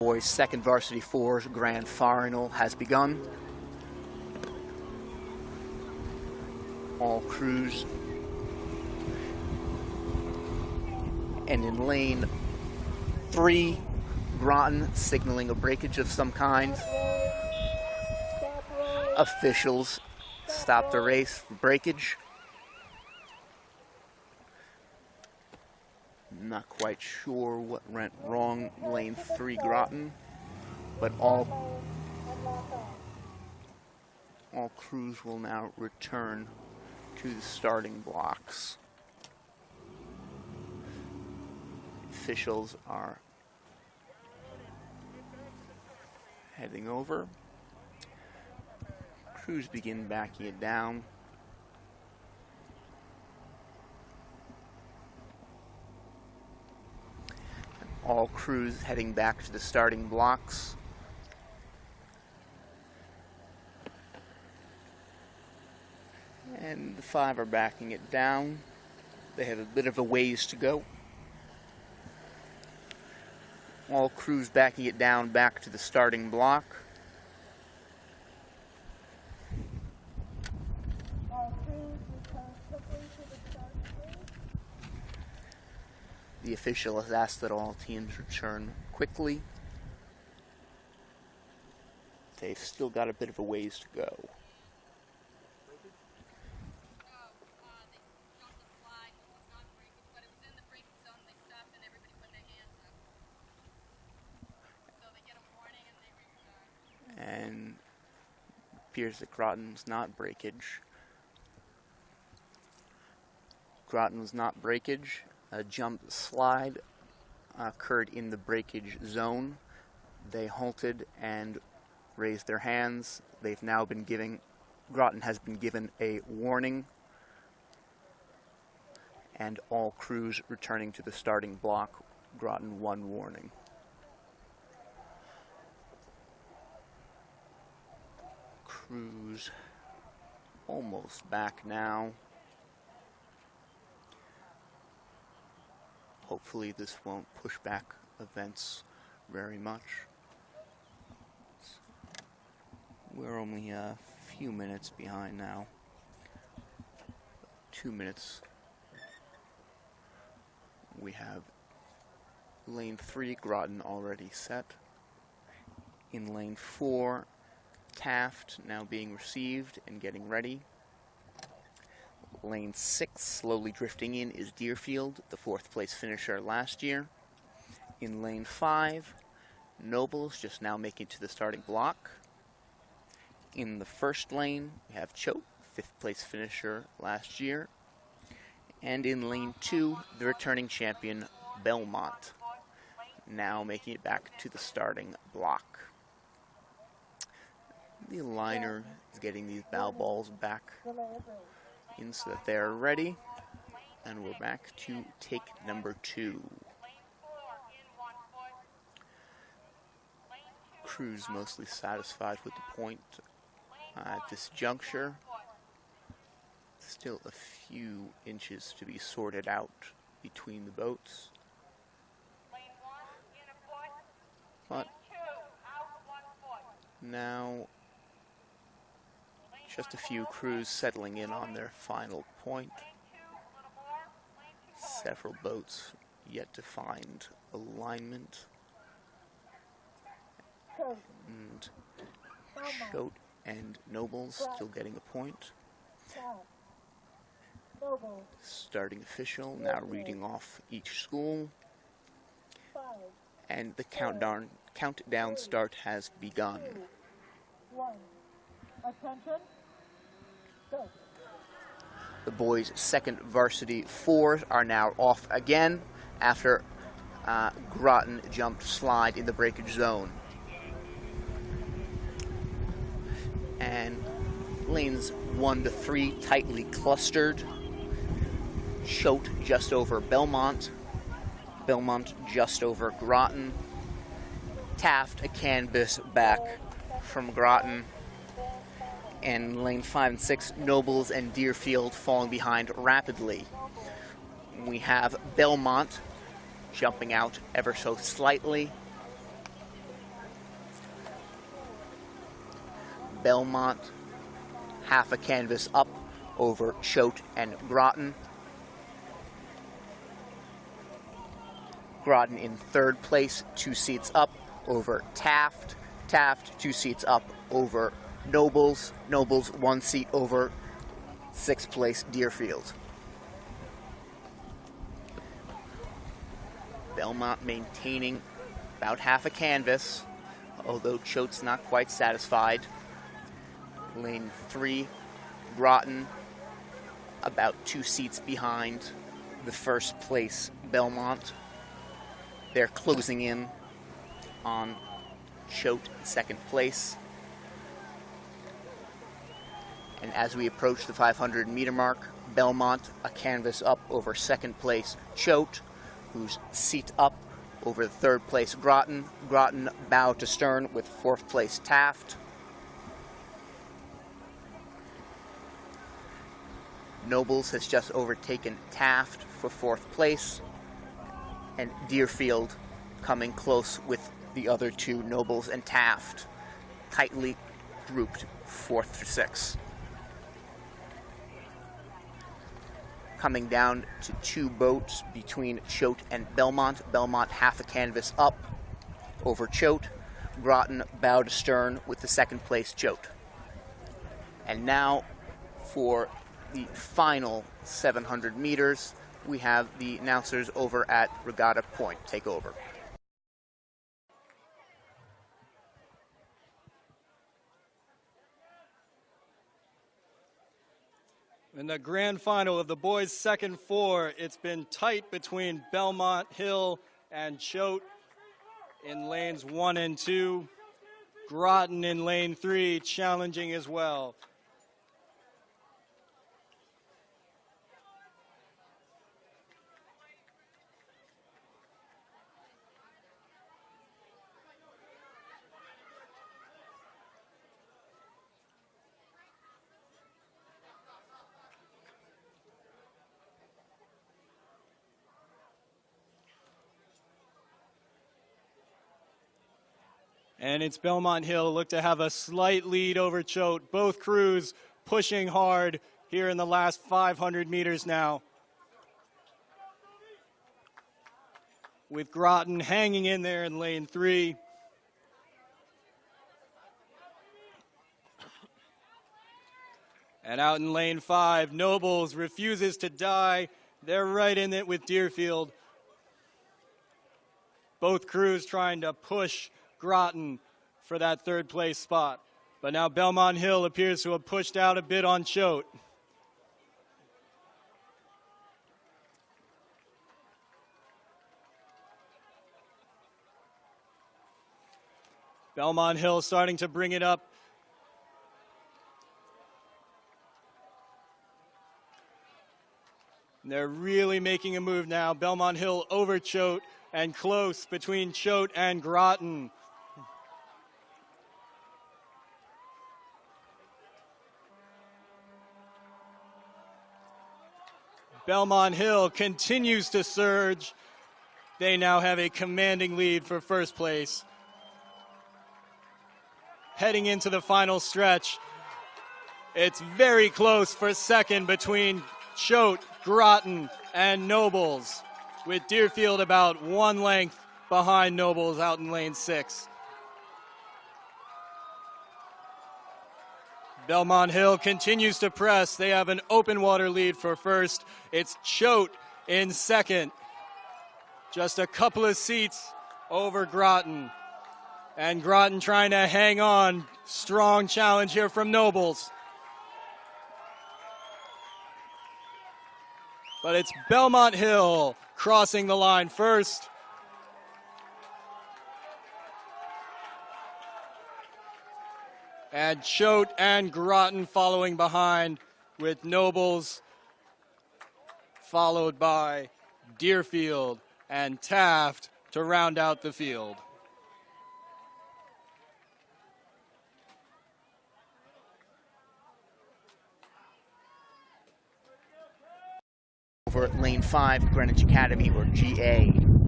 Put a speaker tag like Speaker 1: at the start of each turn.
Speaker 1: Boys second varsity fours grand final has begun. All crews. And in lane 3, Groton signaling a breakage of some kind. Officials stop the race for breakage. Not quite sure what went wrong, lane 3 Groton, but all crews will now return to the starting blocks. Officials are heading over. Crews begin backing it down. All crews heading back to the starting blocks. And the 5 are backing it down. They have a bit of a ways to go. All crews backing it down back to the starting block. The official has asked that all teams return quickly. They've still got a bit of a ways to go. And it appears that Groton's not breakage. Groton was not breakage. A jump slide occurred in the breakage zone. They halted and raised their hands. They've now been giving, Groton has been given a warning, and all crews returning to the starting block. Groton 1 warning. Crews almost back now. Hopefully this won't push back events very much. We're only a few minutes behind now. 2 minutes. We have lane 3 Groton already set. In lane 4, Taft now being received and getting ready. Lane 6, slowly drifting in, is Deerfield, the 4th place finisher last year. In lane 5, Nobles just now making to the starting block. In the first lane, we have Choate, 5th place finisher last year. And in lane 2, the returning champion, Belmont, now making it back to the starting block. The aligner is getting these bow balls back in so that they're ready, and we're back to take number 2. Crews mostly satisfied with the point at this juncture. Still a few inches to be sorted out between the boats, but now just a few crews settling in on their final point. Several boats yet to find alignment. And Choate and Nobles still getting a point. Starting official now reading off each school. And the countdown start has begun.
Speaker 2: Attention.
Speaker 1: The boys' second varsity fours are now off again after Groton jumped slide in the breakage zone. And lanes 1 to 3 tightly clustered. Choate just over Belmont. Belmont just over Groton. Taft a canvas back from Groton. And lane 5 and 6, Nobles and Deerfield falling behind rapidly. We have Belmont jumping out ever so slightly. Belmont half a canvas up over Choate and Groton. Groton in third place, 2 seats up over Taft. Taft 2 seats up over Nobles. Nobles 1 seat over 6th place Deerfield. Belmont maintaining about half a canvas, although Choate's not quite satisfied. Lane 3, Groton about 2 seats behind the first place Belmont. They're closing in on Choate in second place. And as we approach the 500-meter mark, Belmont a canvas up over second place Choate, who's seat up over the third place Groton. Groton bow to stern with fourth place Taft. Nobles has just overtaken Taft for fourth place, and Deerfield coming close with the other two, Nobles and Taft, tightly grouped 4th through 6th. Coming down to 2 boats between Choate and Belmont. Belmont half a canvas up over Choate. Groton bow to stern with the second place Choate. And now for the final 700 meters, we have the announcers over at Regatta Point take over.
Speaker 2: In the grand final of the boys' second 4, it's been tight between Belmont Hill and Choate in lanes 1 and 2. Groton in lane 3, challenging as well. And it's Belmont Hill look to have a slight lead over Choate. Both crews pushing hard here in the last 500 meters now. With Groton hanging in there in lane 3. And out in lane 5, Nobles refuses to die. They're right in it with Deerfield. Both crews trying to push Groton for that 3rd place spot. But now Belmont Hill appears to have pushed out a bit on Choate. Belmont Hill starting to bring it up. They're really making a move now. Belmont Hill over Choate and close between Choate and Groton. Belmont Hill continues to surge. They now have a commanding lead for first place. Heading into the final stretch, it's very close for second between Choate, Groton, and Nobles, with Deerfield about 1 length behind Nobles out in lane 6. Belmont Hill continues to press. They have an open water lead for first. It's Choate in second. Just a couple of seats over Groton. And Groton trying to hang on. Strong challenge here from Nobles. But it's Belmont Hill crossing the line first. And Choate and Groton following behind, with Nobles followed by Deerfield and Taft to round out the field.
Speaker 1: Over at lane 5, Greenwich Academy, or GA.